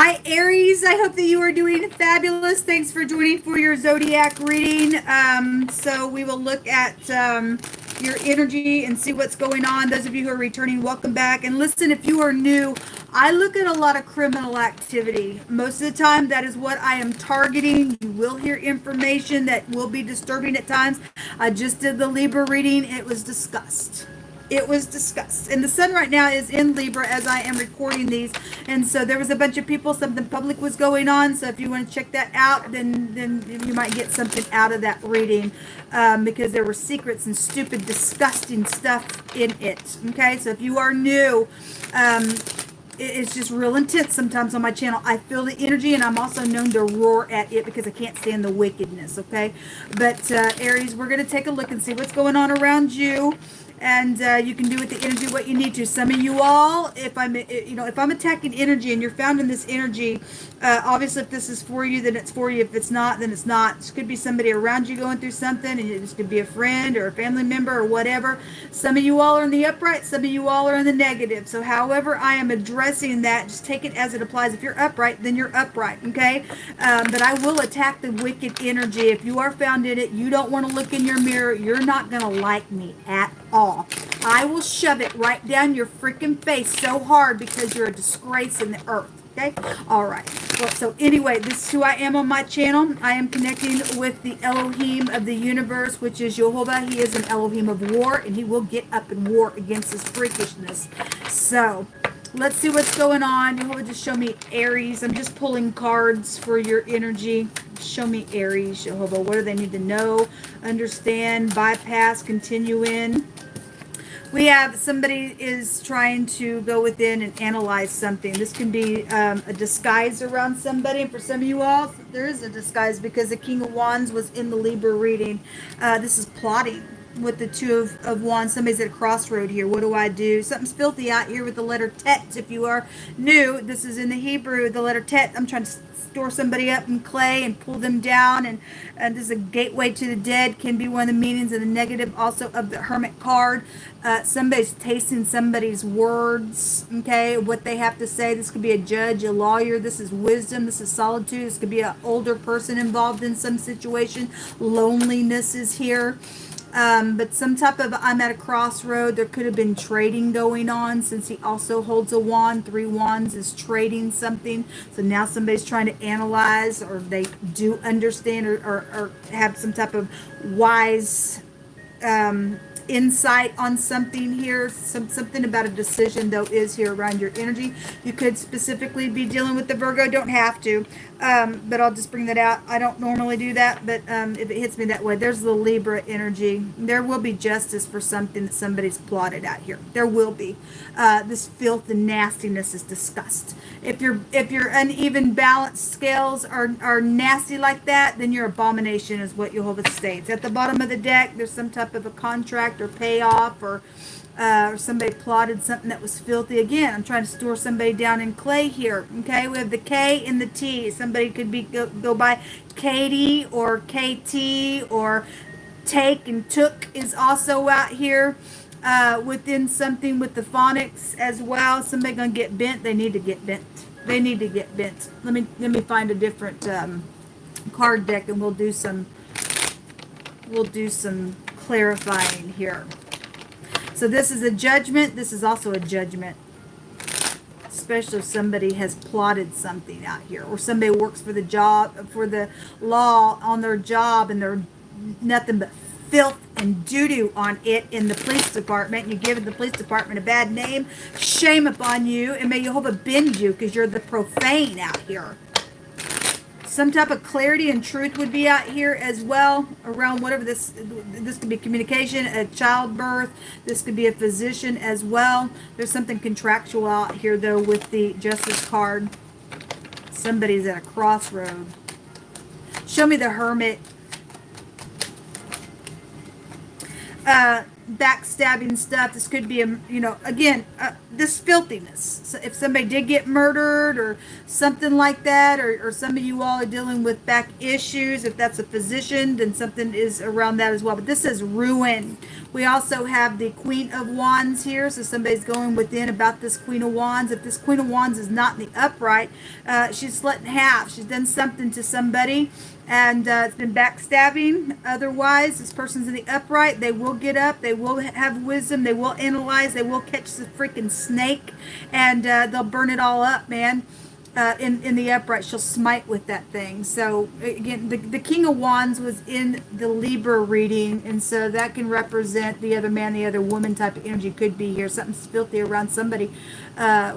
Hi, Aries. I hope that you are doing fabulous. Thanks for joining for your zodiac reading. So we will look at your energy and see what's going on. Those of you who are returning, welcome back. And listen, if you are new, I look at a lot of criminal activity. Most of the time, that is what I am targeting. You will hear information that will be disturbing at times. I just did the Libra reading. It was discussed. It was discussed. And the sun right now is in Libra as I am recording these. And so there was a bunch of people, something public was going on. So if you want to check that out, then you might get something out of that reading because there were secrets and stupid, disgusting stuff in it. Okay, so if you are new, it's just real intense sometimes on my channel. I feel the energy, and I'm also known to roar at it because I can't stand the wickedness, okay? But Aries, we're going to take a look and see what's going on around you. And you can do with the energy what you need to. Some of you all, if I'm attacking energy and you're found in this energy, obviously if this is for you, then it's for you. If it's not, then it's not. This could be somebody around you going through something, and this could be a friend or a family member or whatever. Some of you all are in the upright, some of you all are in the negative. So however I am addressing that, just take it as it applies. If you're upright, then you're upright, okay? But I will attack the wicked energy. If you are found in it, you don't want to look in your mirror, you're not going to like me at all. I will shove it right down your freaking face so hard because you're a disgrace in the earth. Okay? All right. Well, so anyway, this is who I am on my channel. I am connecting with the Elohim of the universe, which is Jehovah. He is an Elohim of war, and he will get up in war against this freakishness. So let's see what's going on. Jehovah, just show me Aries. I'm just pulling cards for your energy. Show me Aries, Jehovah. What do they need to know, understand, bypass, continue in? We have somebody is trying to go within and analyze something. This can be a disguise around somebody. And for some of you all, there is a disguise because the King of Wands was in the Libra reading. This is plotting with the Two of Wands. Somebody's at a crossroad here. What do I do? Something's filthy out here with the letter Tet. If you are new, this is in the Hebrew, the letter Tet. I'm trying to store somebody up in clay and pull them down, and this is a gateway to the dead. Can be one of the meanings of the negative also of the Hermit card. Somebody's tasting somebody's words, okay, what they have to say. This could be a judge, a lawyer. This is wisdom. This is solitude. This could be an older person involved in some situation. Loneliness is here. But some type of, I'm at a crossroad. There could have been trading going on since he also holds a wand. 3 wands is trading something. So now somebody's trying to analyze, or they do understand, or have some type of wise insight on something here. Something about a decision though is here around your energy. You could specifically be dealing with the Virgo. Don't have to, but I'll just bring that out. I don't normally do that, but if it hits me that way, there's the Libra energy. There will be justice for something that somebody's plotted out here. There will be. This filth and nastiness is disgust. If your uneven balanced scales are nasty like that, then your abomination is what Jehovah states. At the bottom of the deck, there's some type of a contract or payoff, or somebody plotted something that was filthy. Again, I'm trying to store somebody down in clay here. Okay, we have the K and the T. Somebody could be go by Katie or KT, or take and took is also out here. Within something with the phonics as well. Somebody gonna get bent. They need to get bent. They need to get bent. Let me find a different card deck, and we'll do some clarifying here. So this is a judgment. This is also a judgment, especially if somebody has plotted something out here, or somebody works for the job, for the law on their job, and they're nothing but filth and doo-doo on it in the police department. You give the police department a bad name. Shame upon you, and may Jehovah bend you because you're the profane out here. Some type of clarity and truth would be out here as well around whatever this could be communication, a childbirth. This could be a physician as well. There's something contractual out here though with the Justice card. Somebody's at a crossroad. Show me the Hermit. backstabbing stuff. This could be, again, this filthiness. So if somebody did get murdered or something like that, or some of you all are dealing with back issues, if that's a physician, then something is around that as well. But this is ruin. We also have the Queen of Wands here. So somebody's going within about this Queen of Wands. If this Queen of Wands is not in the upright, she's split in half. She's done something to somebody, and it's been backstabbing. Otherwise, this person's in the upright. They will get up. They will have wisdom. They will analyze. They will catch the freaking snake, and they'll burn it all up, man. In the upright, she'll smite with that thing. So again, the King of Wands was in the Libra reading, and so that can represent the other man, the other woman type of energy could be here. Something's filthy around somebody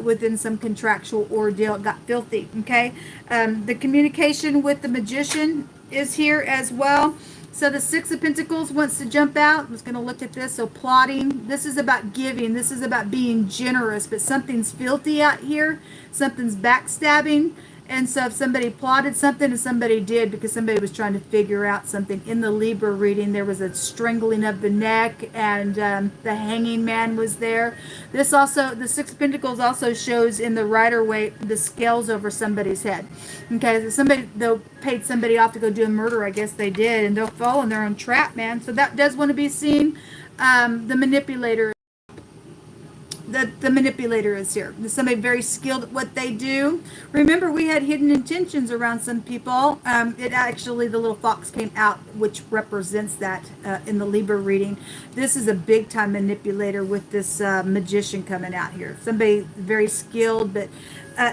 within some contractual ordeal. It got filthy. Okay, the communication with the Magician is here as well. So the Six of Pentacles wants to jump out. I'm just going to look at this. So plotting. This is about giving. This is about being generous. But something's filthy out here. Something's backstabbing. And so if somebody plotted something, and somebody did, because somebody was trying to figure out something. In the Libra reading, there was a strangling of the neck, and the hanging man was there. This also, the Six of Pentacles also shows in the Rider-Waite the scales over somebody's head. Okay, so somebody, they'll paid somebody off to go do a murder, I guess they did, and they'll fall in their own trap, man. So that does want to be seen. The manipulator. The manipulator is here. There's somebody very skilled at what they do. Remember, we had hidden intentions around some people. It actually, the little fox came out, which represents that in the Libra reading. This is a big time manipulator with this magician coming out here. Somebody very skilled, but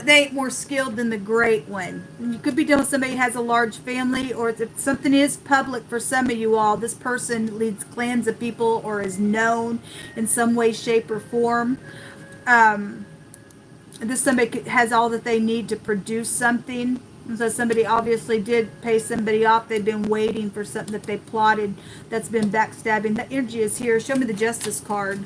they ain't more skilled than the great one. You could be dealing with somebody who has a large family, or if something is public for some of you all, this person leads clans of people or is known in some way, shape, or form. This somebody has all that they need to produce something. And so somebody obviously did pay somebody off. They've been waiting for something that they plotted that's been backstabbing. That energy is here. Show me the Justice card.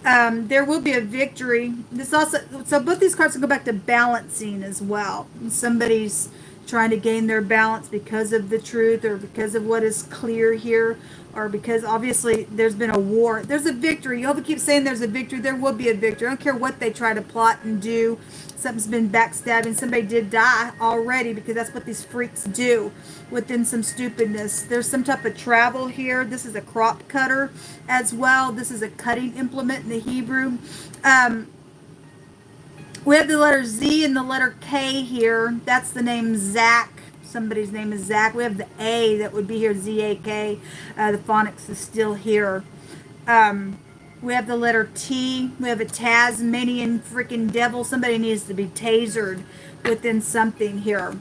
There will be a victory. This also, so both these cards will go back to balancing as well. Somebody's trying to gain their balance because of the truth, or because of what is clear here, or because obviously there's been a war. There's a victory. You keep saying there's a victory. There will be a victory. I don't care what they try to plot and do. Something's been backstabbing. Somebody did die already, because that's what these freaks do within some stupidness. There's some type of travel here. This is a crop cutter as well. This is a cutting implement in the Hebrew. We have the letter Z and the letter K here. That's the name Zach. Somebody's name is Zach. We have the A that would be here, Z-A-K. The phonics is still here. We have the letter T. We have a Tasmanian freaking devil. Somebody needs to be tasered within something here.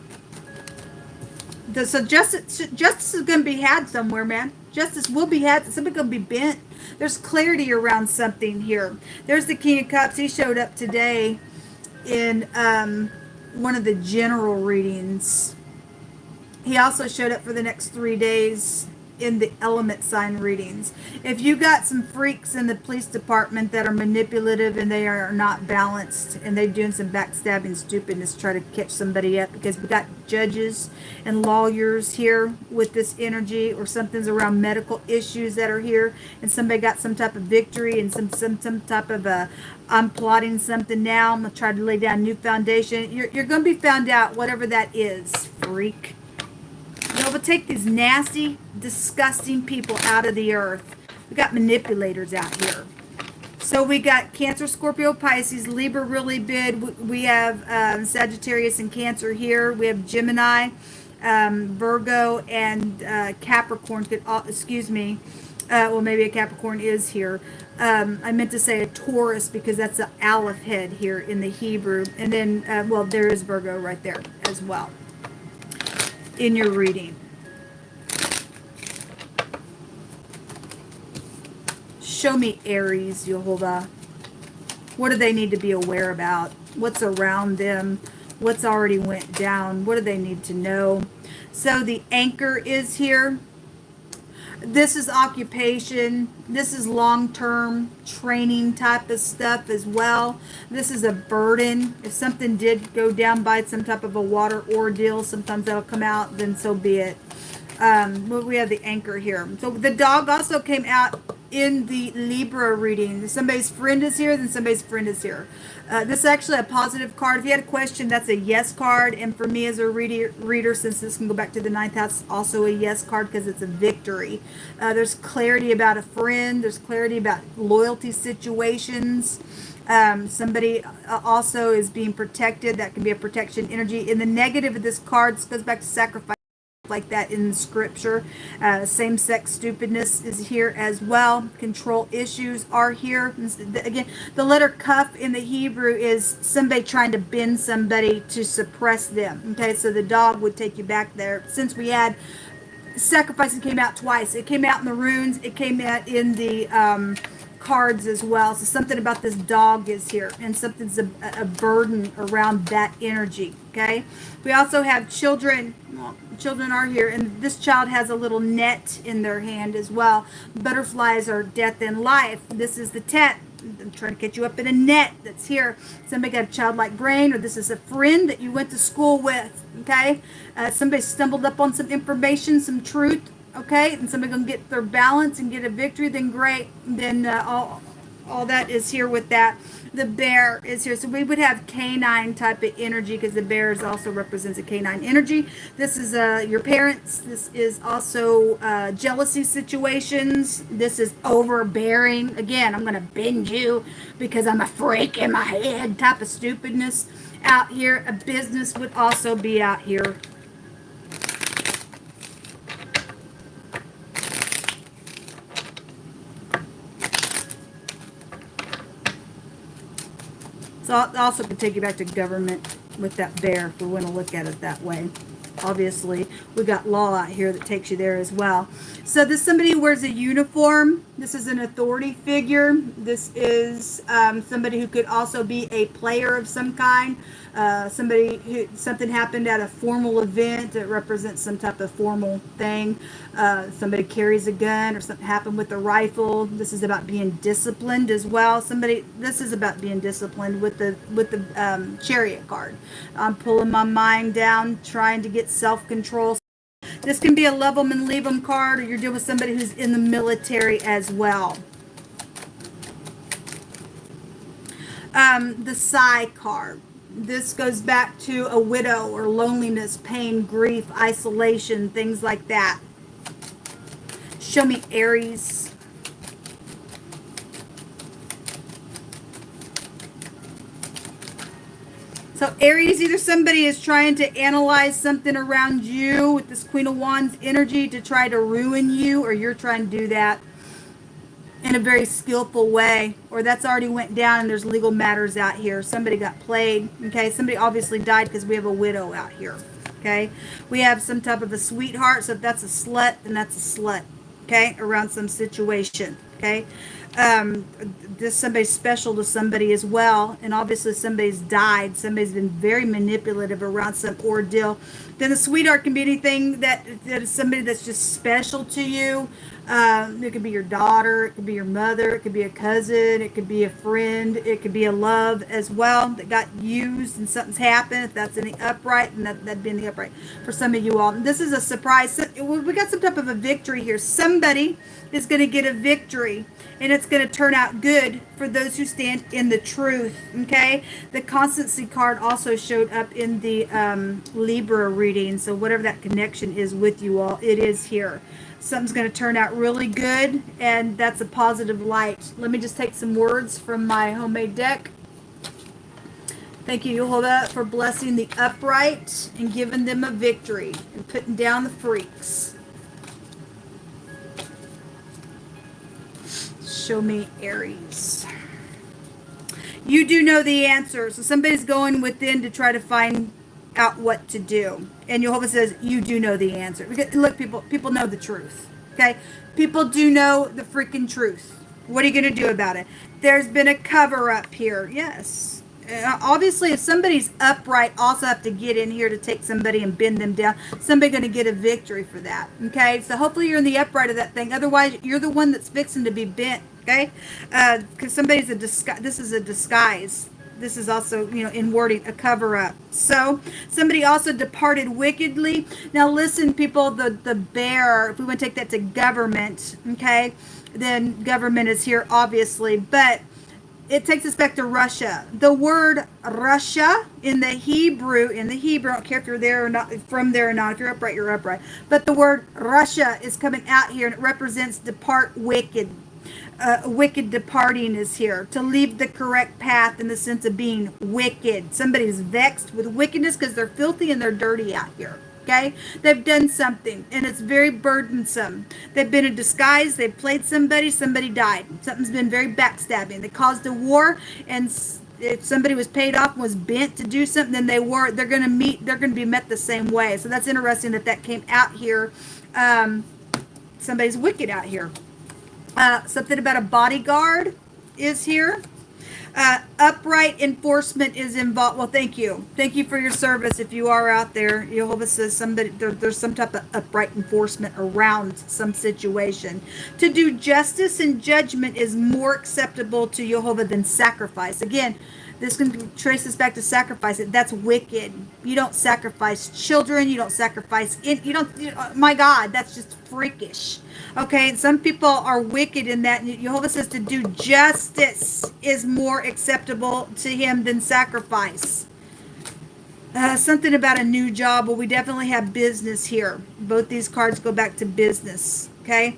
So justice is going to be had somewhere, man. Justice will be had. Somebody's going to be bent. There's clarity around something here. There's the King of Cups. He showed up today in one of the general readings. He also showed up for the next 3 days in the element sign readings. If you got some freaks in the police department that are manipulative and they are not balanced, and they're doing some backstabbing stupidness to try to catch somebody up, because we got judges and lawyers here with this energy, or something's around medical issues that are here, and somebody got some type of victory and some type of I'm plotting something now, I'm gonna try to lay down a new foundation. You're gonna be found out, whatever that is, freak. No, but take these nasty, disgusting people out of the earth. We got manipulators out here. So we got Cancer, Scorpio, Pisces, Libra really big. We have Sagittarius and Cancer here. We have Gemini, Virgo, and Capricorn. Excuse me. Well, maybe a Capricorn is here. I meant to say a Taurus, because that's the Aleph head here in the Hebrew. And then, well, there is Virgo right there as well in your reading. Show me Aries, Yehovah. What do they need to be aware about? What's around them? What's already went down? What do they need to know? So the anchor is here. This is occupation. This is long-term training type of stuff as well. This is a burden. If something did go down by some type of a water ordeal, sometimes that'll come out, then so be it. We have the anchor here. So the dog also came out in the Libra reading. Somebody's friend is here, then somebody's friend is here. This is actually a positive card. If you had a question, that's a yes card. And for me as a reader, since this can go back to the ninth house, also a yes card because it's a victory. There's clarity about a friend. There's clarity about loyalty situations. Somebody also is being protected. That can be a protection energy. In the negative of this card, this goes back to sacrifice, like that in scripture. Same-sex stupidness is here as well. Control issues are here. Again, the letter kaf in the Hebrew is somebody trying to bend somebody to suppress them. Okay, so the dog would take you back there. Since we had sacrificing came out twice. It came out in the runes. It came out in the cards as well. So something about this dog is here, and something's a burden around that energy. Okay, we also have children. Well, children are here, and this child has a little net in their hand as well. Butterflies are death and life. This is the tet. I'm trying to get you up in a net that's here. Somebody got a childlike brain, or this is a friend that you went to school with. Okay, somebody stumbled up on some information, some truth. Okay, and somebody gonna get their balance and get a victory, then great. Then all that is here with that. The bear is here, so we would have canine type of energy because the bear is also represents a canine energy. This is your parents. This is also jealousy situations. This is overbearing. Again, I'm gonna bend you because I'm a freak in my head type of stupidness out here. A business would also be out here. So I also could take you back to government with that bear if we want to look at it that way. Obviously, we got law out here that takes you there as well. So this somebody who wears a uniform. This is an authority figure. This is somebody who could also be a player of some kind. Somebody who something happened at a formal event that represents some type of formal thing. Somebody carries a gun, or something happened with a rifle. This is about being disciplined as well. This is about being disciplined with the Chariot card. I'm pulling my mind down, trying to get self-control. This can be a love them and leave them card, or you're dealing with somebody who's in the military as well. The Sigh card. This goes back to a widow, or loneliness, pain, grief, isolation, things like that. Show me Aries. So Aries, either somebody is trying to analyze something around you with this Queen of Wands energy to try to ruin you, or you're trying to do that in a very skillful way, or that's already went down and there's legal matters out here. Somebody got played. Okay, somebody obviously died because we have a widow out here. Okay, we have some type of a sweetheart. So if that's a slut, then that's a slut. Okay, around some situation. Okay, this somebody's special to somebody as well, and obviously somebody's died. Somebody's been very manipulative around some ordeal. Then the sweetheart can be anything that is somebody that's just special to you. It could be your daughter, it could be your mother, it could be a cousin, it could be a friend, it could be a love as well that got used and something's happened. If that's in the upright, and that'd be in the upright for some of you all. This is a surprise. We got some type of a victory here. Somebody is going to get a victory, and it's going to turn out good for those who stand in the truth. Okay, the constancy card also showed up in the Libra reading, so whatever that connection is with you all, it is here. Something's going to turn out really good, and that's a positive light. Let me just take some words from my homemade deck. Thank you, Yehovah, for blessing the upright and giving them a victory and putting down the freaks. Show me Aries. You do know the answer. So somebody's going within to try to find out what to do. And Yehovah says, you do know the answer. Because, look, people know the truth. Okay? People do know the freaking truth. What are you going to do about it? There's been a cover up here. Yes. Obviously, if somebody's upright, also have to get in here to take somebody and bend them down. Somebody's going to get a victory for that. Okay? So hopefully you're in the upright of that thing. Otherwise, you're the one that's fixing to be bent. Okay? Because somebody's a disguise. This is a disguise. this is also, in wording, a cover-up. So somebody also departed wickedly. Now listen, people, the bear, if we want to take that to government, okay, then government is here, obviously, but it takes us back to Russia. The word Russia in the Hebrew, I don't care if you're there or not, from there or not, if you're upright, you're upright. But the word Russia is coming out here, and it represents depart wicked. Wicked departing is here, to leave the correct path in the sense of being wicked. Somebody's vexed with wickedness because they're filthy and they're dirty out here. Okay, they've done something and it's very burdensome. They've been in disguise. They've played somebody died. Something's been very backstabbing. They caused a war, and if somebody was paid off and was bent to do something, then they're going to be met the same way. So that's interesting that came out here. Somebody's wicked out here. Something about a bodyguard is here. Upright enforcement is involved. Well, thank you. Thank you for your service. If you are out there, Jehovah says there's some type of upright enforcement around some situation. To do justice and judgment is more acceptable to Jehovah than sacrifice. Again, this can trace us back to sacrifice. That's wicked. You don't sacrifice children. You don't sacrifice my God, that's just freakish. Okay, and some people are wicked in that. Jehovah says to do justice is more acceptable to him than sacrifice. Something about a new job. Well, we definitely have business here. Both these cards go back to business. Okay.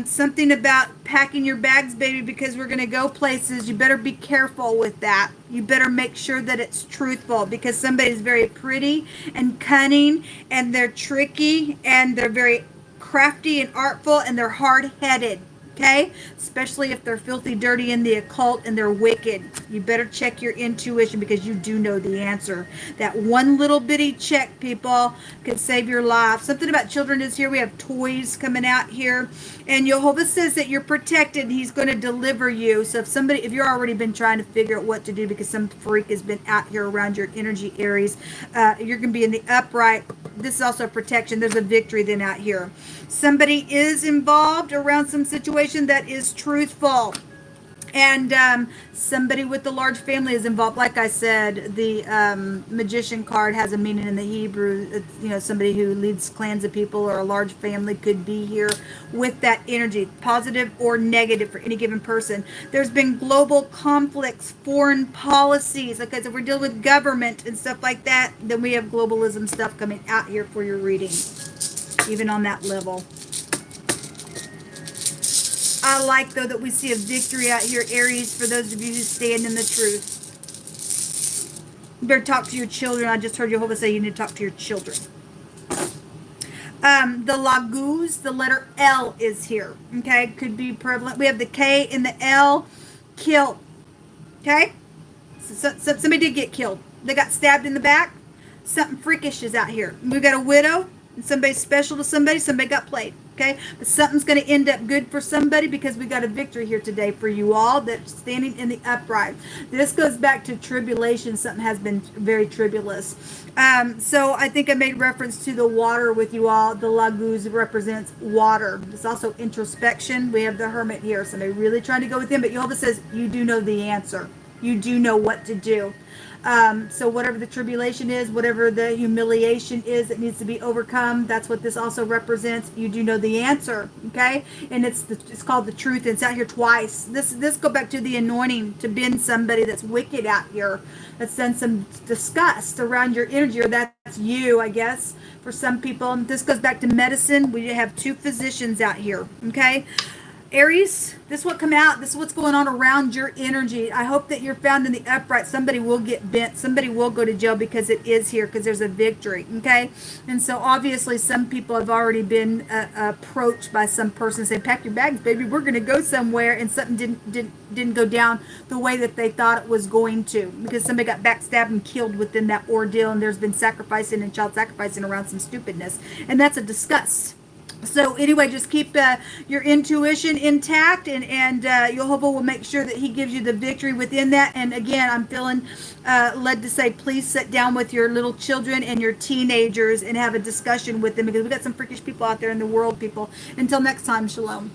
Something about packing your bags, baby, because we're going to go places. You better be careful with that. You better make sure that it's truthful, because somebody's very pretty and cunning, and they're tricky, and they're very crafty and artful, and they're hard-headed. Okay, especially if they're filthy, dirty in the occult, and they're wicked. You better check your intuition, because you do know the answer. That one little bitty check, people, could save your life. Something about children is here. We have toys coming out here, and Jehovah says that you're protected. He's going to deliver you. So if you're already been trying to figure out what to do because some freak has been out here around your energy, Aries, you're going to be in the upright. This is also protection. There's a victory then out here. Somebody is involved around some situation that is truthful. And somebody with a large family is involved. Like I said, the magician card has a meaning in the Hebrew. It's, somebody who leads clans of people or a large family could be here with that energy, positive or negative for any given person. There's been global conflicts, foreign policies. Okay, so if we're dealing with government and stuff like that, then we have globalism stuff coming out here for your reading, even on that level. I like, though, that we see a victory out here, Aries, for those of you who stand in the truth. You better talk to your children. I just heard Jehovah say you need to talk to your children. The Laguz, the letter L is here. Okay, could be prevalent. We have the K and the L, kill. Okay, so somebody did get killed. They got stabbed in the back. Something freakish is out here. We've got a widow. And somebody special to somebody got played, okay? But something's going to end up good for somebody, because we got a victory here today for you all that's standing in the upright. This goes back to tribulation. Something has been very tribulous. So I think I made reference to the water with you all. The Laguz represents water. It's also introspection. We have the Hermit here. Somebody really trying to go with him, but Jehovah says you do know the answer. You do know what to do. So whatever the tribulation is, whatever the humiliation is that needs to be overcome, that's what this also represents. You do know the answer, okay? And it's called the truth. And it's out here twice. This go back to the anointing to bend somebody that's wicked out here, that's done some disgust around your energy, or that's you, I guess, for some people. This goes back to medicine. We have two physicians out here, okay? Aries, this is what come out. This is what's going on around your energy. I hope that you're found in the upright. Somebody will get bent. Somebody will go to jail, because it is here, because there's a victory, okay? And so obviously some people have already been approached by some person saying, pack your bags, baby, we're going to go somewhere, and something didn't go down the way that they thought it was going to, because somebody got backstabbed and killed within that ordeal, and there's been sacrificing and child sacrificing around some stupidness, and that's a disgust. So anyway, just keep your intuition intact, and Jehovah will make sure that he gives you the victory within that. And again, I'm feeling led to say, please sit down with your little children and your teenagers and have a discussion with them, because we got some freakish people out there in the world, people. Until next time, shalom.